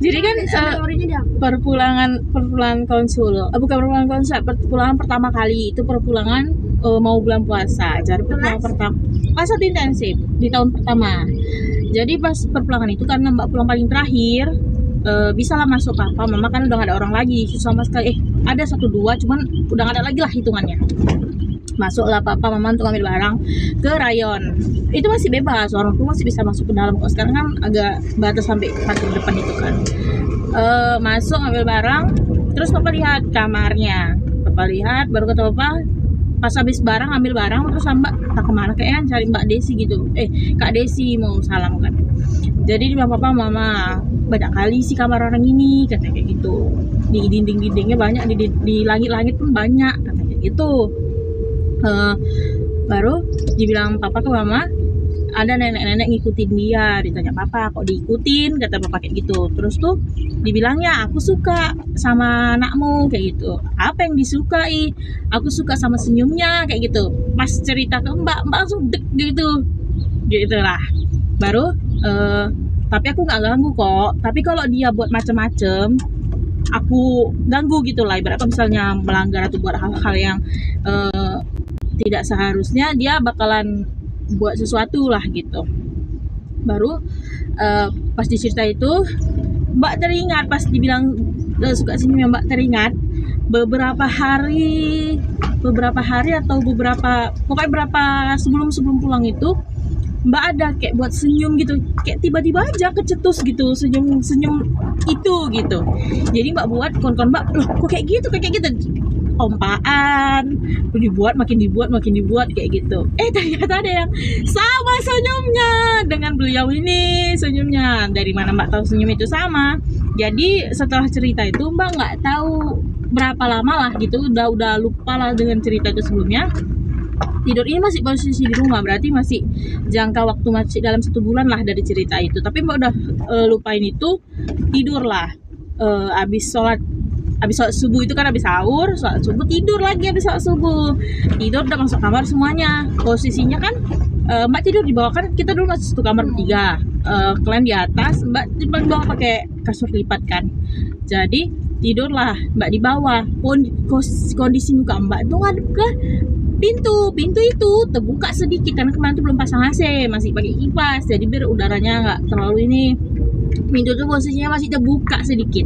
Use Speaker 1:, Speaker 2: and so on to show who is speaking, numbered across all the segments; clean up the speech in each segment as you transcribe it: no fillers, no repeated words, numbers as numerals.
Speaker 1: Jadi kan perpulangan konsul, bukan perpulangan konsul, perpulangan pertama kali itu perpulangan mau bulan puasa. Jadi perpulangan pertama pas satu intensif di tahun pertama. Jadi pas perpulangan itu karena mbak pulang paling terakhir, bisa lah masuk papa, mama kan udah gak ada orang lagi sama sekali. Ada 1-2 cuman udah gak ada lagi lah hitungannya. Masuklah papa mama untuk ambil barang ke rayon. Itu masih bebas, orang tua masih bisa masuk ke dalam. Kok sekarang kan agak batas sampai parkir depan itu kan. Masuk ambil barang, terus papa lihat kamarnya. Papa lihat, baru kata papa, pas habis barang ambil barang terus mbak tak kemana, kayaknya cari mbak Desi gitu. Kak Desi mau salam kan. Jadi bilang papa, mama banyak kali sih kamar orang ini, katanya kayak gitu. Di dinding-dindingnya banyak, di langit-langit pun banyak, katanya kayak gitu. Baru dibilang papa ke mama, ada nenek-nenek ngikutin dia. Ditanya papa, kok diikutin, kata papa kayak gitu. Terus tuh dibilangnya, aku suka sama anakmu, kayak gitu. Apa yang disukai? Aku suka sama senyumnya, kayak gitu. Pas cerita ke mbak langsung dek gitu, gitulah. Baru tapi aku nggak ganggu kok. Tapi kalau dia buat macem-macem, aku ganggu gitu lah. Ibarat misalnya melanggar atau buat hal-hal yang tidak seharusnya, dia bakalan buat sesuatu lah gitu. Baru pas diceritain itu, mbak teringat pas dibilang suka senyum, mbak teringat beberapa hari atau pokoknya berapa sebelum pulang itu, mbak ada kayak buat senyum gitu, kayak tiba-tiba aja kecetus gitu, senyum itu gitu. Jadi mbak buat kon mbak, loh kok kayak gitu, ompaan, makin dibuat kayak gitu. Ternyata ada yang sama senyumnya dengan beliau ini senyumnya. Dari mana mbak tahu senyum itu sama? Jadi setelah cerita itu mbak nggak tahu berapa lama lah gitu, udah lupa lah dengan cerita itu sebelumnya. Tidur ini masih posisi di rumah, berarti masih jangka waktu masih dalam 1 bulan lah dari cerita itu. Tapi mbak udah lupain itu, tidur lah. Habis sholat subuh itu kan, habis sahur, sholat subuh, tidur lagi habis sholat subuh. Tidur udah masuk kamar semuanya. Posisinya kan mbak tidur di bawah, kan kita dulu masih 1 kamar bertiga. Kalian di atas, mbak di bawah pakai kasur lipat kan. Jadi tidurlah mbak di bawah. Kondisi muka mbak tuh ngadep ke pintu itu terbuka sedikit karena kemarin tuh belum pasang AC, masih pakai kipas, jadi biar udaranya nggak terlalu ini. Pintu tuh posisinya masih terbuka sedikit,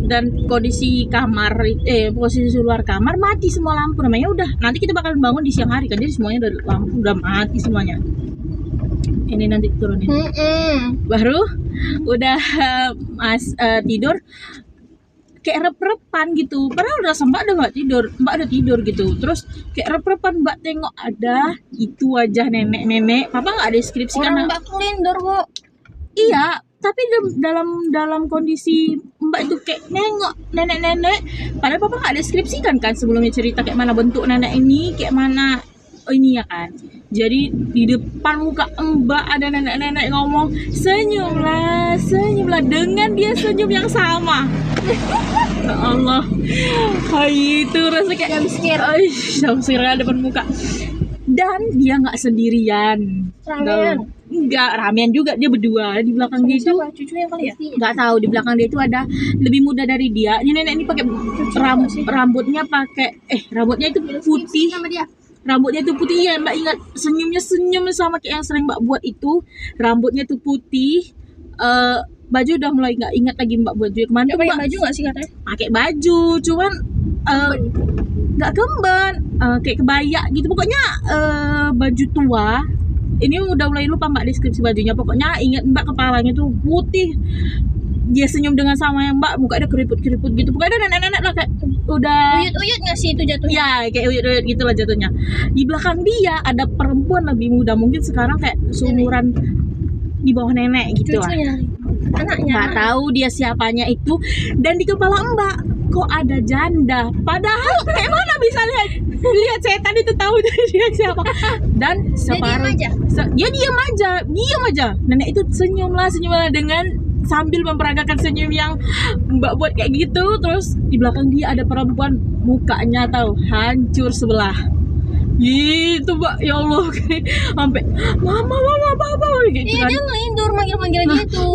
Speaker 1: dan kondisi kamar posisi luar kamar mati semua lampu. Namanya udah nanti kita bakal bangun di siang hari kan, jadi semuanya udah lampu udah mati semuanya. Ini nanti turunin. Baru udah tidur kayak rep-repan gitu, padahal udah mbak udah tidur gitu. Terus kayak rep-repan, mbak tengok ada itu wajah nenek, papa nggak deskripsi kan
Speaker 2: mbak kelindor kok.
Speaker 1: Iya, tapi dalam kondisi mbak itu kayak nengok nenek, padahal papa nggak deskripsikan kan sebelumnya cerita kayak mana bentuk nenek ini, kayak mana ini ya kan. Jadi di depan muka mbak ada nenek ngomong, senyumlah dengan dia senyum yang sama. Ya Allah, itu rasa kayak jumpscare depan muka. Dan dia nggak sendirian, ramean juga, dia berdua. Di belakang dia itu
Speaker 2: cucunya kali ya,
Speaker 1: nggak tahu, di belakang dia itu ada lebih muda dari dia. Ini nenek ini pakai rambutnya itu putih. Rambutnya itu putih ya, mbak ingat senyum sama kayak yang sering mbak buat itu. Rambutnya itu putih. Baju udah mulai nggak ingat lagi mbak baju kemana.
Speaker 2: Pakai baju nggak sih katanya?
Speaker 1: Pakai baju, cuman nggak kemben, kayak kebaya gitu. Pokoknya baju tua. Ini udah mulai lupa mbak deskripsi bajunya. Pokoknya ingat mbak kepalanya tuh putih. Dia senyum dengan sama yang mbak, muka ada keriput gitu. Pokoknya ada nenek-nenek lah, kayak udah
Speaker 2: uyut nggak sih itu jatuhnya?
Speaker 1: Ya kayak uyut gitu lah jatuhnya. Di belakang dia ada perempuan lebih muda, mungkin sekarang kayak seumuran di bawah nenek gitu lah.
Speaker 2: Anaknya
Speaker 1: nggak tahu dia siapanya itu. Dan di kepala mbak kok ada janda, padahal kayak mana bisa lihat setan itu tahu dia siapa. Dan separuh dia diam aja. Nenek itu senyumlah dengan sambil memperagakan senyum yang mbak buat kayak gitu. Terus di belakang dia ada perempuan, mukanya tahu hancur sebelah gitu mbak. Ya Allah, sampai mama gitu.
Speaker 2: Iya kan? Dia ngelindur manggil gitu.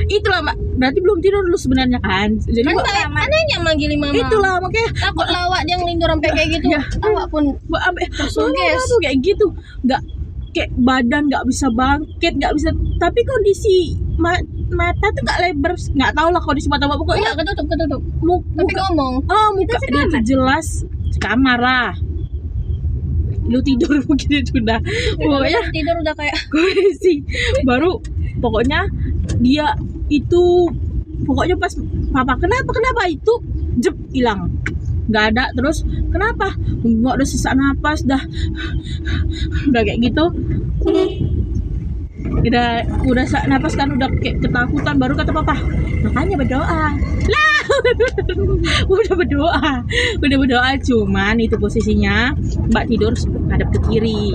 Speaker 1: Itulah mbak, berarti belum tidur dulu sebenarnya kan. Jadi
Speaker 2: Kan
Speaker 1: Mbak,
Speaker 2: anehnya manggilin mama.
Speaker 1: itulah makanya
Speaker 2: Takut lawak dia ngelindur sampai kayak gitu.
Speaker 1: Ya.
Speaker 2: Awak pun
Speaker 1: tersuges tuh kayak gitu, nggak kayak badan nggak bisa bangkit, nggak bisa, tapi kondisi mata tuh nggak lebar, nggak tahu lah kondisi mata Mbak, pokoknya
Speaker 2: enggak ketutup. Tapi
Speaker 1: muka
Speaker 2: ngomong.
Speaker 1: muka dia tuh jelas kamar lah, lu tidur mungkin itu udah pokoknya
Speaker 2: Tidur udah kayak
Speaker 1: kondisi baru, pokoknya dia itu pokoknya pas papa kenapa itu jep hilang nggak ada, terus kenapa nggak udah sesak napas udah kayak gitu, udah sesak napas kan, udah kayak ketakutan, baru kata papa makanya berdoa lah. udah berdoa cuman itu posisinya Mbak tidur ngadep ke kiri,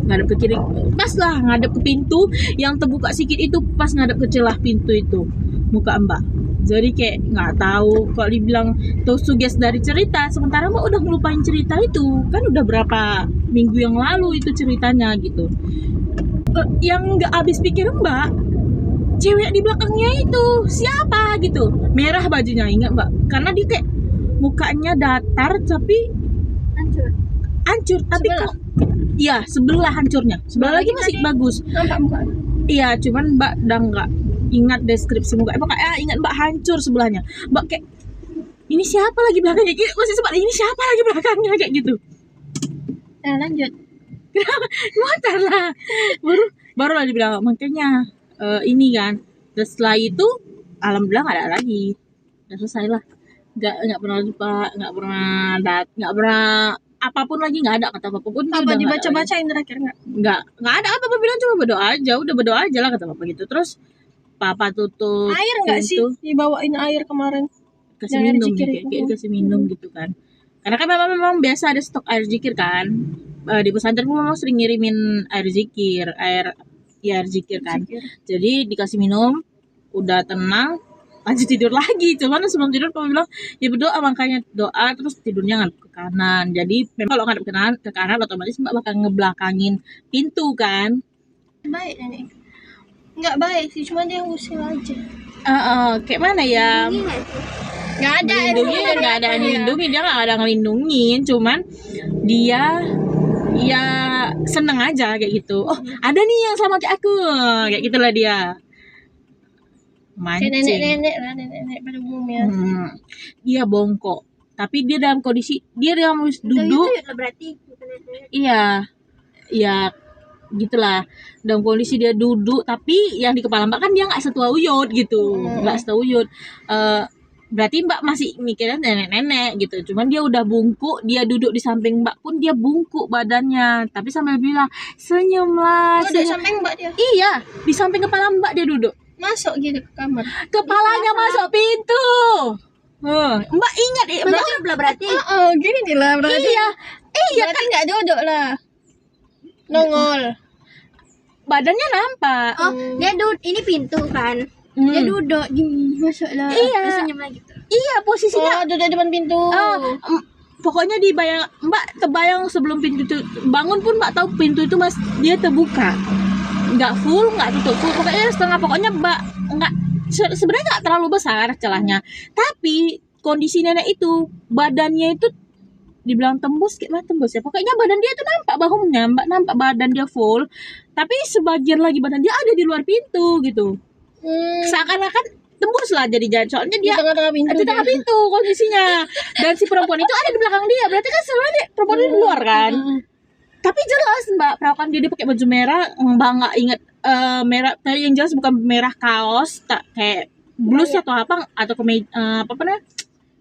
Speaker 1: ngadep ke kiri pas lah ngadep ke pintu yang terbuka sedikit itu, pas ngadep ke celah pintu itu muka Mbak. Jadi kayak nggak tahu kalau dibilang tuh suges dari cerita, sementara Mbak udah ngelupain cerita itu kan, udah berapa minggu yang lalu itu ceritanya gitu. Yang nggak habis pikir Mbak, cewek di belakangnya itu siapa gitu, merah bajunya, ingat Mbak, karena dia kayak mukanya datar tapi hancur tapi
Speaker 2: Sebelah?
Speaker 1: kok iya sebelah hancurnya, sebelah lagi masih
Speaker 2: tadi
Speaker 1: bagus.
Speaker 2: nampak muka.
Speaker 1: Iya, cuman Mbak udah nggak ingat deskripsi muka. Pokoknya ingat Mbak hancur sebelahnya. Mbak kayak ini siapa lagi belakangnya? Gitu. Masih sempat ini siapa lagi belakangnya kayak gitu.
Speaker 2: Lanjut.
Speaker 1: Motor lah. Baru lah dibilang makanya ini kan. Terus setelah itu alhamdulillah nggak ada lagi. Udah selesai lah. Nggak pernah lupa, nggak pernah apapun lagi, nggak ada kata apapun.
Speaker 2: Apa dibaca-bacain terakhir enggak?
Speaker 1: Nggak ada apa-apa, bilang cuma berdoa aja, udah berdoa aja lah kata papa gitu. Terus papa tutup
Speaker 2: Air enggak sih?
Speaker 1: pintu,
Speaker 2: Dibawain air kemarin.
Speaker 1: kasih
Speaker 2: Yang air
Speaker 1: minum
Speaker 2: zikir
Speaker 1: kayak
Speaker 2: itu.
Speaker 1: kasih minum gitu kan, karena kan memang biasa ada stok air zikir kan. Di pesantren pun memang sering ngirimin air zikir kan.
Speaker 2: Zikir.
Speaker 1: Jadi dikasih minum, udah tenang, lanjut tidur lagi. Cuman sebelum tidur papa bilang ya berdoa, makanya doa terus tidurnya ngadep ke kanan. Jadi memang kalau ngadep ke kanan otomatis Mbak bakal ngebelakangin pintu kan.
Speaker 2: Baik nenek. Enggak baik sih, cuma dia usil aja.
Speaker 1: Kayak mana ya?
Speaker 2: Enggak ada
Speaker 1: Melindungi kan nggak ada yang ngelindungi, dia nggak ada ngelindungin, cuman dia ya seneng aja kayak gitu. Oh ada nih yang sama kayak aku, kayak gitulah dia
Speaker 2: Kayak
Speaker 1: mancing.
Speaker 2: nenek-nenek lah, nenek-nenek pada umumnya.
Speaker 1: Dia bongkok, tapi dia dalam kondisi dia duduk.
Speaker 2: Berarti
Speaker 1: Iya gitulah, dalam kondisi dia duduk, tapi yang di kepala Mbak kan dia nggak setua Uyut gitu, nggak setua Uyut. Berarti Mbak masih mikirnya nenek-nenek gitu, cuman dia udah bungkuk, dia duduk di samping Mbak pun dia bungkuk badannya, tapi sambil bilang senyumlah,
Speaker 2: udah
Speaker 1: senyum.
Speaker 2: sampai Mbak dia.
Speaker 1: Iya, di samping kepala Mbak dia duduk,
Speaker 2: Masuk gitu ke kamar.
Speaker 1: kepalanya masuk pintu. Mbak ingat
Speaker 2: Berarti gini lah berarti.
Speaker 1: iya
Speaker 2: Berarti enggak duduk lah. Nongol.
Speaker 1: badannya nampak.
Speaker 3: Dia ini pintu kan. Dia duduk gini, masuklah.
Speaker 1: Iya.
Speaker 3: Terus senyum lagi tuh.
Speaker 1: Iya posisinya.
Speaker 2: Duduk depan pintu.
Speaker 1: Pokoknya dibayang Mbak, terbayang sebelum pintu itu bangun pun Mbak tahu pintu itu dia terbuka, nggak full, nggak tutup full, pokoknya setengah. Pokoknya Mbak nggak sebenarnya nggak terlalu besar celahnya, tapi kondisi nenek itu badannya itu dibilang tembus, kayak mana tembus ya, pokoknya badan dia itu nampak bahunya, Mbak nampak badan dia full, tapi sebagian lagi badan dia ada di luar pintu gitu, seakan-akan tembus lah jadi jalan, soalnya
Speaker 2: Di
Speaker 1: dia
Speaker 2: tengah-tengah pintu.
Speaker 1: di tengah pintu kondisinya, dan si perempuan itu ada di belakang dia, berarti kan sebenarnya perempuan itu di luar kan. Tapi jelas Mbak perawakan dia pakai baju merah, Mbak nggak inget merah, tapi yang jelas bukan merah kaos, tak kayak blus atau apa, atau apa namanya,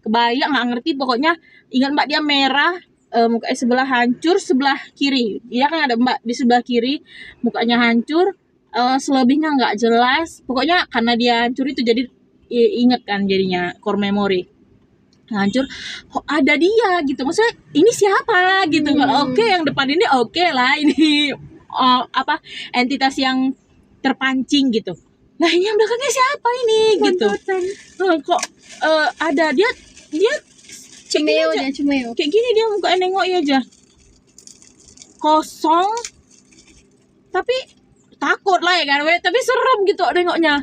Speaker 1: kebaya, nggak ngerti, pokoknya ingat Mbak dia merah, mukanya sebelah hancur, sebelah kiri, iya kan ada Mbak di sebelah kiri mukanya hancur, selebihnya nggak jelas, pokoknya karena dia hancur itu jadi inget kan, jadinya core memory hancur. Kok ada dia gitu, maksudnya ini siapa gitu. Kalau oke yang depan ini oke lah, ini entitas yang terpancing gitu. Nah ini yang belakangnya siapa ini gitu. Kok ada dia
Speaker 2: Cemeo
Speaker 1: aja.
Speaker 2: dia, cemeo.
Speaker 1: Kayak gini dia mukanya nengok aja kosong, tapi takut lah ya kan, tapi serem gitu nengoknya.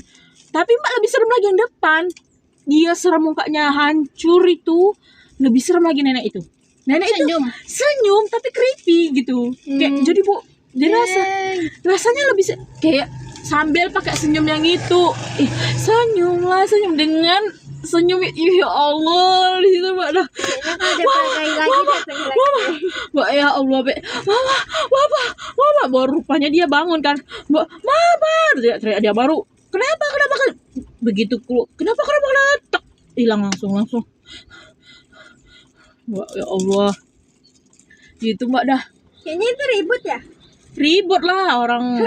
Speaker 1: Tapi Mbak lebih serem lagi yang depan. Dia serem, mukanya hancur itu. Lebih serem lagi nenek itu. Nenek itu senyum tapi creepy gitu. Kayak jadi Bu, dia rasanya lebih kayak sambil pakai senyum yang itu. Senyum dengan senyum, ya Allah, di situ Mbak dah. Mbak, ya Allah, Mama, baru rupanya dia bangun kan. Mbak, Mama, teriak dia baru. Kenapa? Begitu kenapa? Tak hilang langsung. Mbak, ya Allah. Gitu Mbak dah.
Speaker 3: Kayaknya itu ribut ya.
Speaker 1: Ribut lah orang.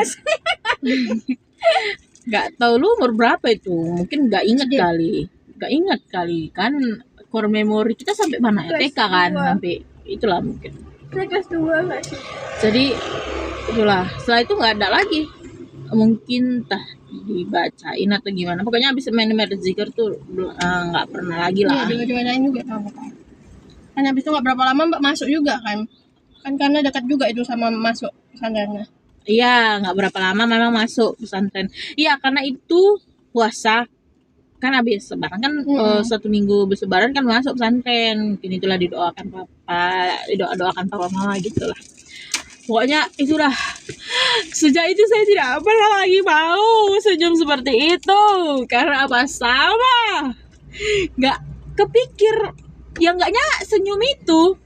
Speaker 1: Nggak tahu lu umur berapa itu. Mungkin nggak ingat kali kan, core memory kita sampai mana ya, TK kan, sampai itulah mungkin.
Speaker 3: Saya kelas 2 nggak sih?
Speaker 1: Jadi itulah, setelah itu nggak ada lagi, mungkin entah dibacain atau gimana, pokoknya habis main Magic tuh nggak pernah lagi lah.
Speaker 2: Iya, dibacain juga sama kan. Kan habis itu nggak berapa lama Mbak masuk juga kan karena dekat juga itu sama masuk pesantrennya.
Speaker 1: Iya, nggak berapa lama memang masuk pesantren. Iya, karena itu puasa kan, habis lebaran kan, 1 minggu habis lebaran kan masuk pesantren. Mungkin itulah didoakan papa mama gitulah. Pokoknya itulah, sejak itu saya tidak pernah lagi mau senyum seperti itu. Karena apa? Sama nggak kepikir yang nggaknya senyum itu.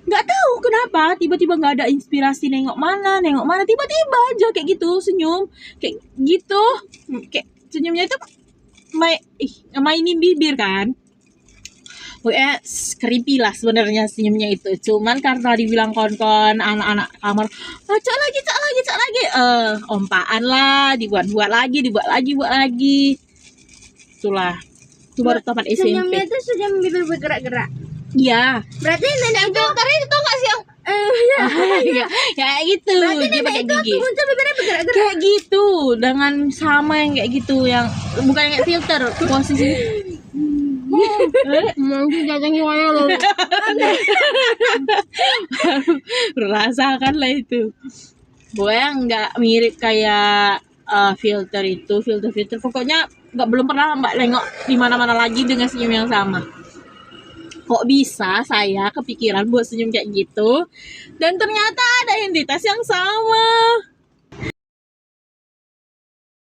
Speaker 1: Nggak tahu kenapa tiba-tiba nggak ada inspirasi nengok mana tiba-tiba aja kayak gitu senyum kayak gitu, kayak senyumnya itu mainin bibir kan. Creepy lah sebenarnya senyumnya itu, cuman karena dibilang kawan-kawan anak-anak kamar, cak lagi, ompaan lah, dibuat lagi. Itulah, itu baru tamat SMP.
Speaker 3: Senyumnya itu senyum bibir bergerak-gerak.
Speaker 1: Iya.
Speaker 3: Berarti nenek itu
Speaker 2: Itu nggak sih yang
Speaker 1: Kayak gitu.
Speaker 3: berarti
Speaker 1: Dia pakai
Speaker 3: nenek itu
Speaker 1: gigi.
Speaker 3: muncul bibirnya bergerak-gerak.
Speaker 1: Kayak gitu, dengan sama yang kayak gitu, yang bukan yang filter posisi.
Speaker 2: mungkin jajang gimana lo?
Speaker 1: Rasakan lah itu. Pokoknya nggak mirip kayak filter itu, filter. Pokoknya belum pernah Mbak nengok di mana-mana lagi dengan senyum yang sama. Kok bisa saya kepikiran buat senyum kayak gitu, dan ternyata ada entitas yang sama.